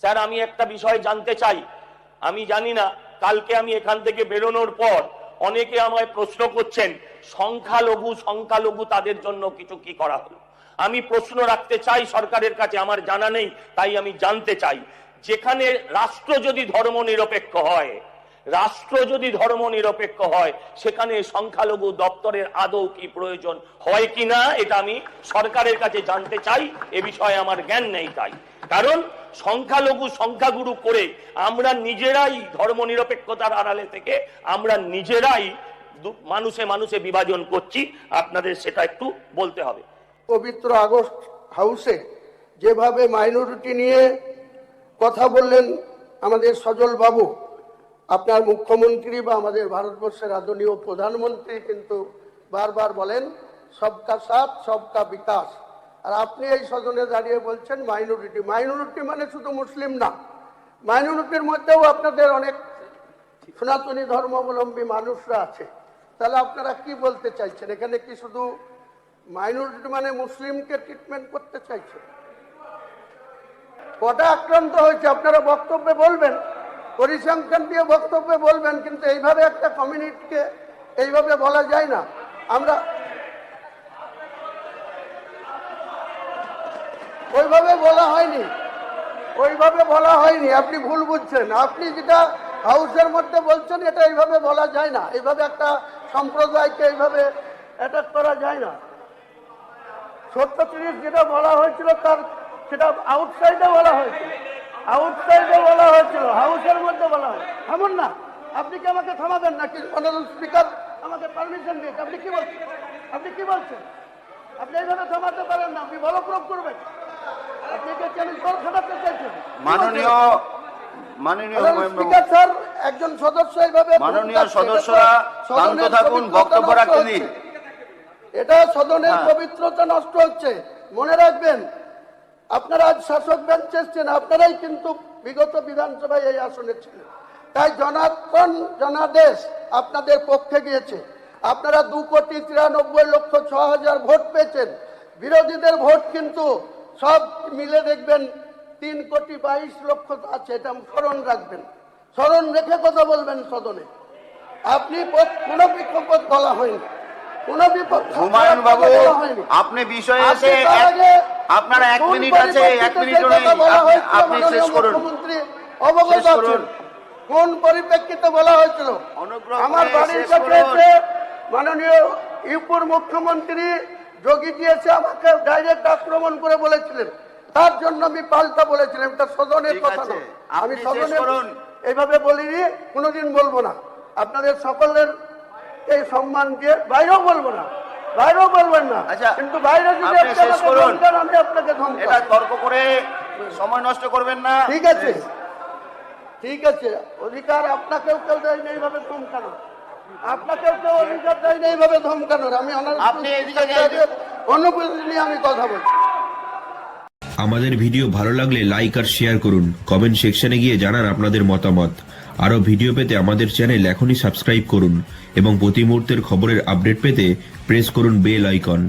Sir আমি একটা বিষয় জানতে চাই, আমি জানি না, কালকে আমি এখান থেকে বেরোনোর পর অনেকে আমায় প্রশ্ন করছেন সংখ্যালঘু তাদের জন্য কিছু কি করা হলো। আমি প্রশ্ন রাখতে চাই সরকারের কাছে, আমার জানা নেই, তাই আমি জানতে চাই, যেখানে রাষ্ট্র যদি ধর্মনিরপেক্ষ হয় সেখানে সংখ্যালঘু দপ্তরের আদৌ কি প্রয়োজন হয় কিনা এটা আমি সরকারের কাছে জানতে চাই। এ বিষয়ে আমার জ্ঞান নেই, তাই কারণ সংখ্যাগুরু করে আমরা নিজেরাই ধর্মনিরপেক্ষতার আড়ালে থেকে আমরা নিজেরাই মানুষে বিভাজন করছি। আপনাদের সেটা একটু বলতে হবে। পবিত্র আগস্ট হাউসে যেভাবে মাইনরিটি নিয়ে কথা বললেন আমাদের সজল বাবু, আপনার মুখ্যমন্ত্রী বা আমাদের ভারতবর্ষের আদরণীয় প্রধানমন্ত্রী কিন্তু বারবার বলেন সবকা সাথ সবকা বিকাশ, আর আপনি এই সদনে দাঁড়িয়ে বলছেন মাইনরিটি মানে শুধু মুসলিম না, মাইনরিটির মধ্যেও আপনাদের অনেক সনাতনী ধর্মাবলম্বী মানুষরা আছে। তাহলে আপনারা কি বলতে চাইছেন? এখানে কি শুধু মাইনরিটি মানে মুসলিমকে ট্রিটমেন্ট করতে চাইছেন? কটা আক্রান্ত হয়েছে আপনারা বক্তব্যে বলবেন, পরিসংখ্যান দিয়ে বক্তব্যে বলবেন, কিন্তু এইভাবে একটা কমিউনিটিকে এইভাবে বলা যায় না। আমরা ওইভাবে বলা হয়নি, আপনি ভুল বুঝছেন। আপনি যেটা হাউসের মধ্যে বলছেন এটা এইভাবে বলা যায় না, এইভাবে একটা সম্প্রদায়কে এইভাবে অ্যাটাক করা যায় না। 37 যেটা বলা হয়েছিল তার সেটা আউটসাইডে বলা হয়েছিল, হাউসের মধ্যে বলা হয়। থামুন না, আপনি কি আমাকে থামাবেন নাকি? অনারেবল স্পিকার আমাকে পারমিশন দিয়েছে। আপনি কি বলছেন? আপনি এইভাবে থামাতে পারেন না, আপনি বলপ্রয়োগ করবেন। আপনি কি চ্যালেঞ্জ করে শোনাতে চাইছেন? মাননীয় স্পিকার স্যার, একজন সদস্য এইভাবে মাননীয় সদস্যরা শান্ত থাকুন, বক্তব্য রাখতে দিন। এটা সদনের পবিত্রতা নষ্ট হচ্ছে। মনে রাখবেন, আপনারা আজ শাসক বেঞ্চে এসছেন, আপনারাই কিন্তু বিগত বিধানসভায় এই আসনে ছিলেন, তাই জনাদেশ আপনাদের পক্ষে গিয়েছে। আপনারা 2,93,06,000 ভোট পেয়েছেন। বিরোধীদের ভোট কিন্তু সব মিলে দেখবেন 3,22,00,000 আছে। এটা স্মরণ রাখবেন, স্মরণ রেখে কথা বলবেন সদনে। আপনি কোনো বিপদ বলা হয়নি, কোনো বিপদ হুমায়ুন বাবু, আপনি বিষয়ে এসে আপনার 1 মিনিট আছে, 1 মিনিট আপনি শেষ করুন। মুখ্যমন্ত্রী অবগত আছেন কোন পরিপ্রেক্ষিতে বলা হয়েছিল। আমার বাড়ির কাছে এসে মাননীয় ইউপির মুখ্যমন্ত্রী যোগীজি এসে আমাকে ডাইরেক্ট আক্রমণ করে বলেছিলেন, তার জন্য আমি পাল্টা বলেছিলাম। এটা সদনের কথা না, আমি সদনের এইভাবে বলিনি, কোনোদিন বলবো না। আপনাদের সকলের এই সম্মান দিয়ে বাইরেও বলবো না, বাইরেও বলবেন না, কিন্তু বাইরে যদি আমি আপনাকে এটা তর্ক করে সময় নষ্ট করবেন না। ঠিক আছে, অধিকার আপনাকেও কেউ দেয়নি এইভাবে ধমকানো, অধিকার দেয়নি এইভাবে ধমকানোর। আমি অনুভূতি নিয়ে আমি কথা বলছি। আমাদের ভিডিও ভালো লাগলে লাইক আর শেয়ার করুন, কমেন্ট সেকশনে গিয়ে জানান আপনাদের মতামত। আরও ভিডিও পেতে আমাদের চ্যানেল এখনই সাবস্ক্রাইব করুন এবং প্রতি মুহূর্তের খবরের আপডেট পেতে প্রেস করুন বেল আইকন।